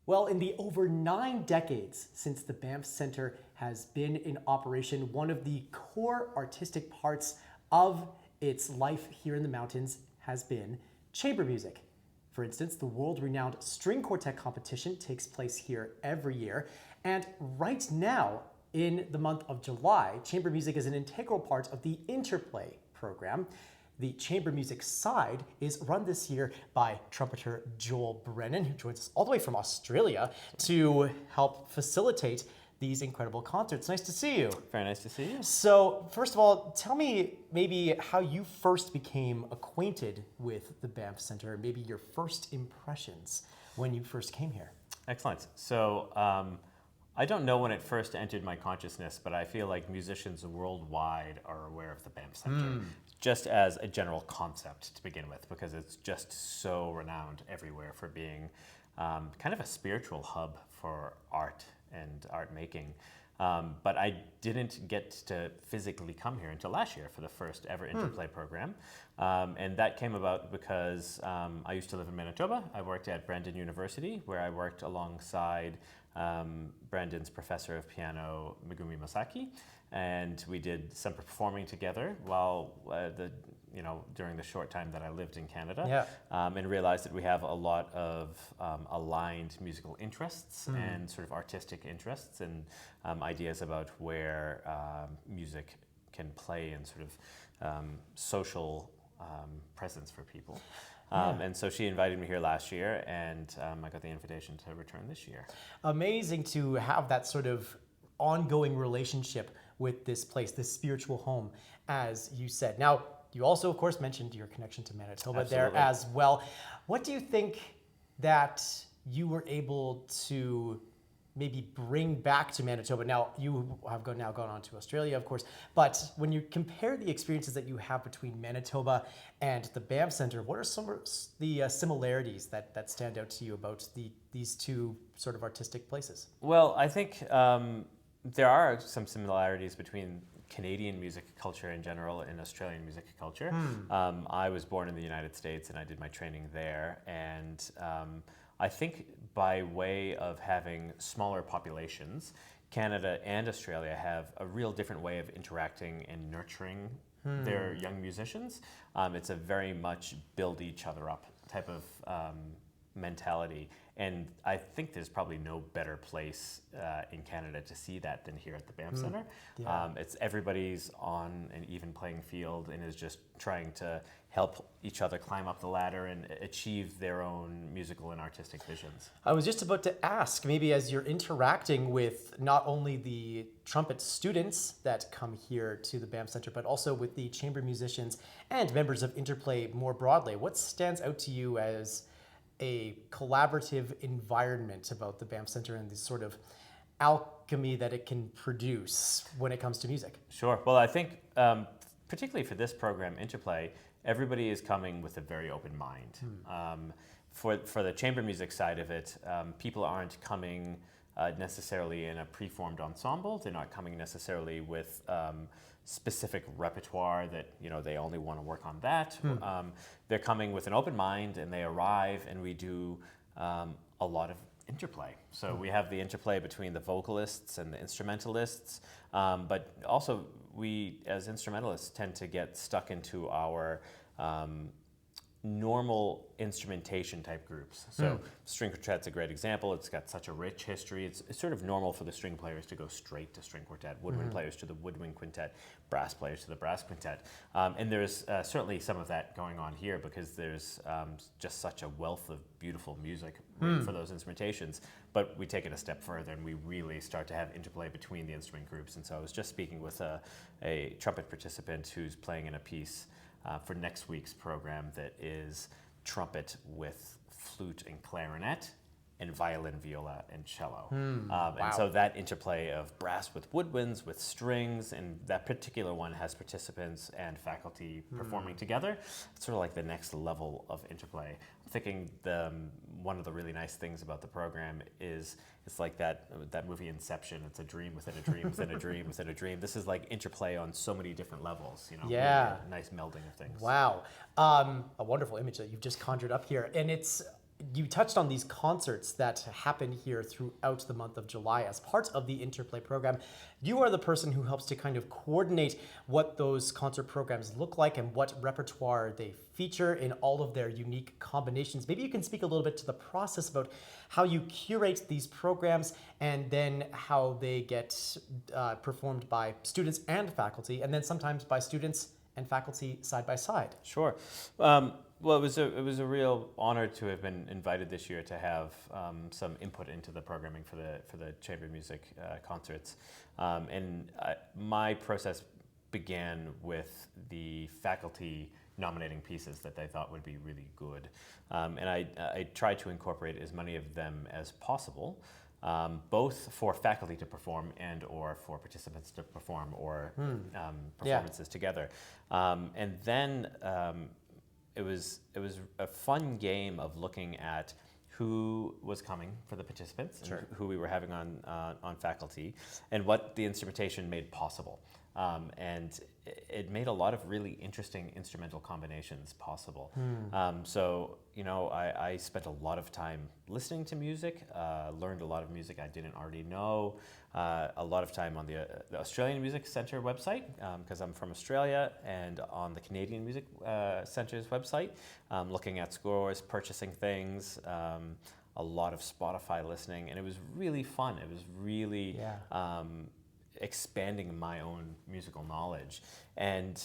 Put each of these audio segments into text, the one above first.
Well, in the over 9 decades since the Banff Centre has been in operation, one of the core artistic parts of its life here in the mountains has been chamber music. For instance, the world-renowned string quartet competition takes place here every year, and right now, in the month of July, chamber music is an integral part of the Interplay program. The chamber music side is run this year by Trumpeter Joel Brennan, who joins us all the way from Australia to help facilitate these incredible concerts. Nice to see you. Very nice to see you. So, first of all, tell me maybe how you first became acquainted with the Banff Centre, and maybe your first impressions when you first came here. Excellent. So, I don't know when it first entered my consciousness, but I feel like musicians worldwide are aware of the Banff Centre, just as a general concept to begin with, because it's just so renowned everywhere for being kind of a spiritual hub for art and art making. But I didn't get to physically come here until last year for the first ever Interplay program. And that came about because I used to live in Manitoba. I worked at Brandon University, where I worked alongside Brandon's professor of piano, Megumi Masaki, and we did some performing together while during the short time that I lived in Canada, and realized that we have a lot of aligned musical interests and sort of artistic interests and ideas about where music can play in sort of social presence for people. And so she invited me here last year, and I got the invitation to return this year. Amazing to have that sort of ongoing relationship with this place, this spiritual home, as you said. Now, you also, of course, mentioned your connection to Manitoba there as well. What do you think that you were able to maybe bring back to Manitoba? Now, you have gone on to Australia, of course, but when you compare the experiences that you have between Manitoba and the Banff Centre, what are some of the similarities that stand out to you about these two sort of artistic places? Well, I think there are some similarities between Canadian music culture in general and Australian music culture. I was born in the United States and I did my training there, and I think by way of having smaller populations, Canada and Australia have a real different way of interacting and nurturing their young musicians. It's a very much build each other up type of mentality. And I think there's probably no better place in Canada to see that than here at the Banff Centre. It's everybody's on an even playing field and is just trying to help each other climb up the ladder and achieve their own musical and artistic visions. I was just about to ask, maybe as you're interacting with not only the trumpet students that come here to the Banff Centre, but also with the chamber musicians and members of Interplay more broadly, what stands out to you as a collaborative environment about the Banff Centre and the sort of alchemy that it can produce when it comes to music? Sure. Well, I think particularly for this program, Interplay, everybody is coming with a very open mind. For the chamber music side of it, people aren't coming necessarily in a preformed ensemble. They're not coming necessarily with specific repertoire that they only want to work on that. They're coming with an open mind, and they arrive, and we do a lot of interplay. So we have the interplay between the vocalists and the instrumentalists, but also we as instrumentalists tend to get stuck into our normal instrumentation type groups. So string quartet's a great example. It's got such a rich history. It's sort of normal for the string players to go straight to string quartet, woodwind players to the woodwind quintet, brass players to the brass quintet. And there's certainly some of that going on here because there's just such a wealth of beautiful music for those instrumentations. But we take it a step further and we really start to have interplay between the instrument groups. And so I was just speaking with a trumpet participant who's playing in a piece for next week's program that is trumpet with flute and clarinet and violin, viola, and cello. And so that interplay of brass with woodwinds, with strings, and that particular one has participants and faculty performing together. It's sort of like the next level of interplay. I'm thinking one of the really nice things about the program is it's like that movie Inception. It's a dream within a dream within a dream within a dream. This is like interplay on so many different levels. Yeah. Really a nice melding of things. Wow. A wonderful image that you've just conjured up here. And it's you touched on these concerts that happen here throughout the month of July as part of the Interplay program. You are the person who helps to kind of coordinate what those concert programs look like and what repertoire they feature in all of their unique combinations. Maybe you can speak a little bit to the process about how you curate these programs and then how they get performed by students and faculty, and then sometimes by students and faculty side by side. Sure. Well, it was a real honor to have been invited this year to have some input into the programming for the chamber music concerts, my process began with the faculty nominating pieces that they thought would be really good, and I tried to incorporate as many of them as possible. Both for faculty to perform and or for participants to perform or performances together. And then it was a fun game of looking at who was coming for the participants and who we were having on faculty and what the instrumentation made possible. And it made a lot of really interesting instrumental combinations possible. So, I spent a lot of time listening to music, learned a lot of music I didn't already know, a lot of time on the Australian Music Centre website, because I'm from Australia, and on the Canadian Music Centre's website, looking at scores, purchasing things, a lot of Spotify listening, and it was really fun. It was really expanding my own musical knowledge. And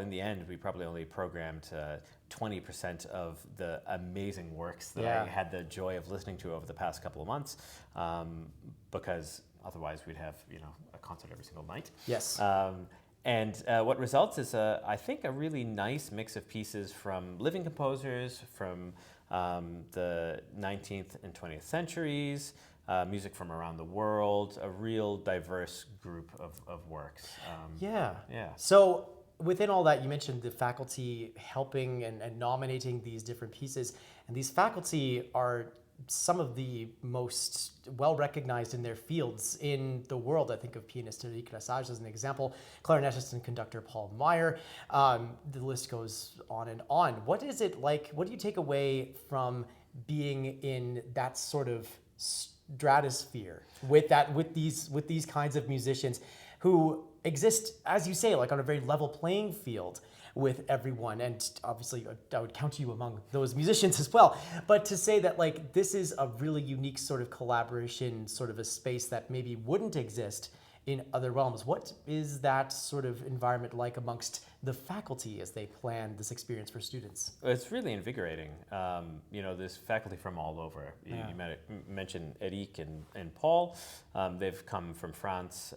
in the end, we probably only programmed 20% of the amazing works that I had the joy of listening to over the past couple of months, because otherwise we'd have a concert every single night. Yes. And what results is, I think, a really nice mix of pieces from living composers from the 19th and 20th centuries, music from around the world, a real diverse group of works. Yeah. So within all that, you mentioned the faculty helping and nominating these different pieces. And these faculty are some of the most well-recognized in their fields in the world. I think of pianist Eric Rassage as an example, clarinetist and conductor Paul Meyer. The list goes on and on. What is it like? What do you take away from being in that sort of stratosphere with these kinds of musicians who exist, as you say, like on a very level playing field with everyone? And obviously I would count you among those musicians as well, but to say that like this is a really unique sort of collaboration, sort of a space that maybe wouldn't exist in other realms. What is that sort of environment like amongst the faculty as they plan this experience for students? It's really invigorating. There's faculty from all over. You mentioned Eric and Paul. They've come from France,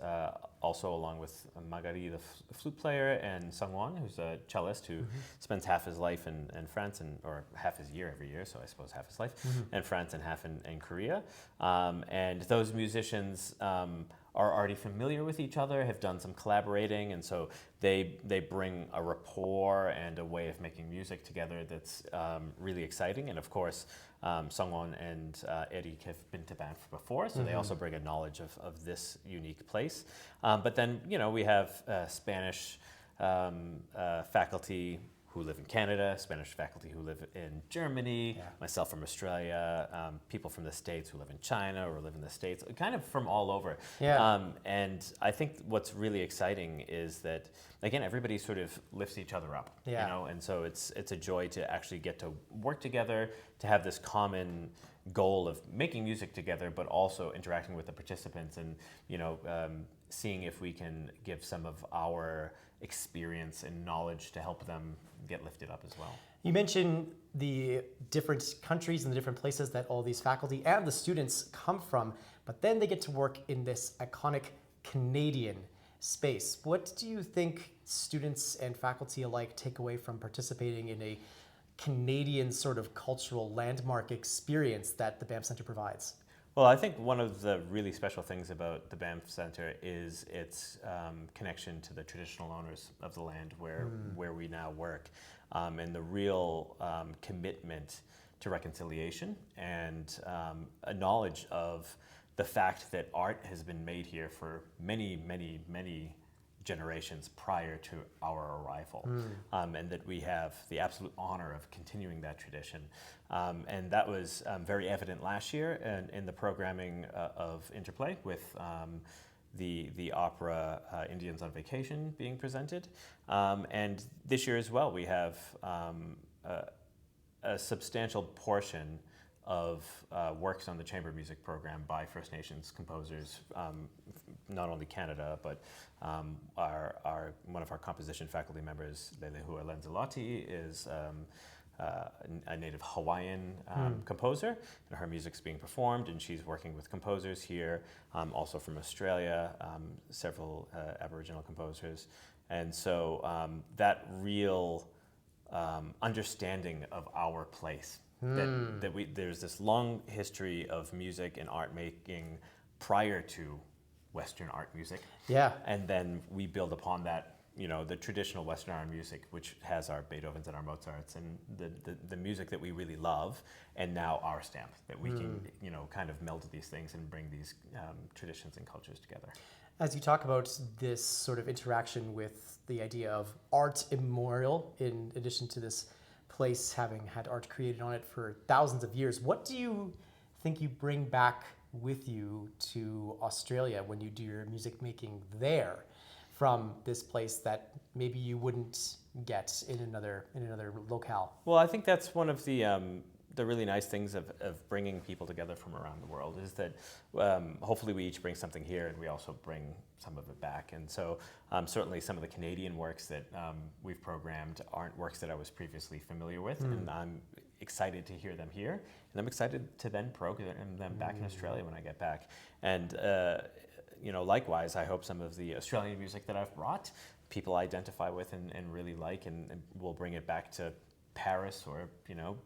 also along with Magali, the flute player, and Sungwon, who's a cellist who spends half his life in France, or half his year every year, so I suppose half his life in France and half in Korea. And those musicians are already familiar with each other, have done some collaborating, and so they bring a rapport and a way of making music together that's really exciting. And of course, Sungwon and Eric have been to Banff before, so they also bring a knowledge of this unique place. But then, we have Spanish faculty who live in Canada, Spanish faculty who live in Germany, myself from Australia, people from the States who live in China or live in the States, kind of from all over. And I think what's really exciting is that, again, everybody sort of lifts each other up, and so it's a joy to actually get to work together, to have this common goal of making music together, but also interacting with the participants and, seeing if we can give some of our experience and knowledge to help them get lifted up as well. You mentioned the different countries and the different places that all these faculty and the students come from, but then they get to work in this iconic Canadian space. What do you think students and faculty alike take away from participating in a Canadian sort of cultural landmark experience that the Banff Centre provides? Well, I think one of the really special things about the Banff Centre is its connection to the traditional owners of the land where we now work, and the real commitment to reconciliation and a knowledge of the fact that art has been made here for many, many, many generations prior to our arrival, and that we have the absolute honor of continuing that tradition. And that was very evident last year in the programming of Interplay with the opera Indians on Vacation being presented. And this year as well, we have a substantial portion of works on the chamber music program by First Nations composers, not only Canada, but one of our composition faculty members, Lelehua Lenzaloti, is a native Hawaiian composer, and her music's being performed, and she's working with composers here, also from Australia, several Aboriginal composers. And so that real understanding of our place, there's this long history of music and art making prior to Western art music. Yeah. And then we build upon that, the traditional Western art music, which has our Beethovens and our Mozarts and the music that we really love, and now our stamp, that we can, kind of meld these things and bring these traditions and cultures together. As you talk about this sort of interaction with the idea of art immemorial, in addition to this place having had art created on it for thousands of years, what do you think you bring back with you to Australia when you do your music making there from this place that maybe you wouldn't get in another locale? Well, I think that's one of the really nice things of bringing people together from around the world is that hopefully we each bring something here and we also bring some of it back. And so certainly some of the Canadian works that we've programmed aren't works that I was previously familiar with, and I'm excited to hear them here, and I'm excited to then program them back in Australia when I get back. And likewise, I hope some of the Australian music that I've brought people identify with and really like, and we'll bring it back to Paris or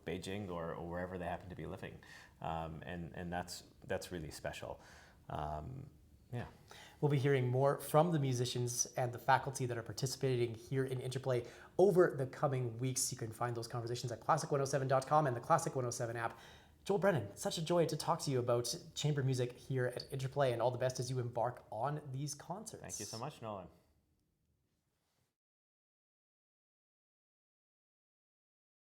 Beijing or wherever they happen to be living, and that's really special. Yeah. We'll be hearing more from the musicians and the faculty that are participating here in Interplay over the coming weeks. You can find those conversations at classic107.com and the Classic 107 app. Joel Brennan, such a joy to talk to you about chamber music here at Interplay, and all the best as you embark on these concerts. Thank you so much, Nolan.